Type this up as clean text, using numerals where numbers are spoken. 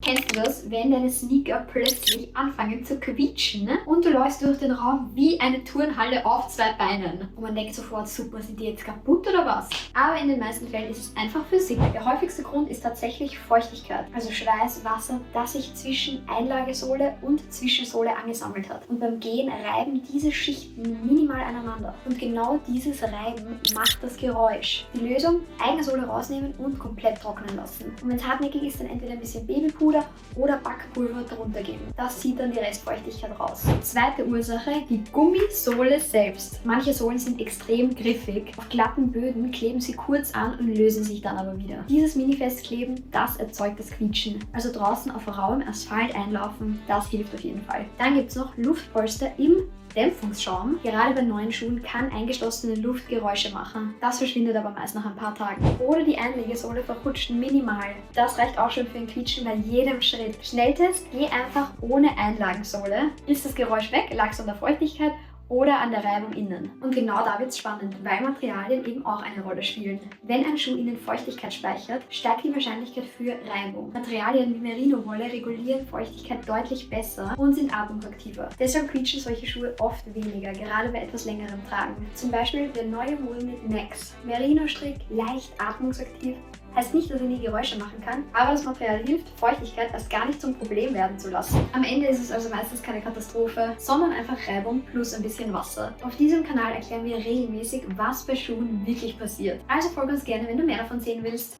Kennst du das, wenn deine Sneaker plötzlich anfangen zu quietschen, ne? Und du läufst durch den Raum wie eine Turnhalle auf zwei Beinen? Und man denkt sofort, super, sind die jetzt kaputt oder was? Aber in den meisten Fällen ist es einfach Physik. Der häufigste Grund ist tatsächlich Feuchtigkeit, also Schweiß, Wasser, das sich zwischen Einlagesohle und Zwischensohle angesammelt hat. Und beim Gehen reiben diese Schichten minimal aneinander. Und genau dieses Reiben macht das Geräusch. Die Lösung: eigene Sohle rausnehmen und komplett trocknen lassen. Und wenn es hartnäckig ist, dann entweder ein bisschen Babypuder oder Backpulver drunter geben. Das zieht dann die Restfeuchtigkeit raus. Zweite Ursache: die Gummisohle selbst. Manche Sohlen sind extrem griffig. Auf glatten Böden kleben sie kurz an und lösen sich dann aber wieder. Dieses Mini-Festkleben, das erzeugt das Quietschen. Also draußen auf rauem Asphalt einlaufen, das hilft auf jeden Fall. Dann gibt es noch Luftpolster im Dämpfungsschaum. Gerade bei neuen Schuhen kann eingeschlossene Luft Geräusche machen. Das verschwindet aber meist nach ein paar Tagen. Oder die Einlegesohle verrutscht minimal. Das reicht auch schon für ein Quietschen bei jedem Schritt. Schnelltest: geh einfach ohne Einlagensohle. Ist das Geräusch weg, lag es an der Feuchtigkeit oder an der Reibung innen. Und genau da wird es spannend, weil Materialien eben auch eine Rolle spielen. Wenn ein Schuh innen Feuchtigkeit speichert, steigt die Wahrscheinlichkeit für Reibung. Materialien wie Merino-Wolle regulieren Feuchtigkeit deutlich besser und sind atmungsaktiver. Deshalb quietschen solche Schuhe oft weniger, gerade bei etwas längerem Tragen. Zum Beispiel der neue Winged Nex. Merino-Strick, leicht atmungsaktiv. Heißt nicht, dass er nie Geräusche machen kann, aber das Material hilft, Feuchtigkeit erst gar nicht zum Problem werden zu lassen. Am Ende ist es also meistens keine Katastrophe, sondern einfach Reibung plus ein bisschen Wasser. Auf diesem Kanal erklären wir regelmäßig, was bei Schuhen wirklich passiert. Also folge uns gerne, wenn du mehr davon sehen willst.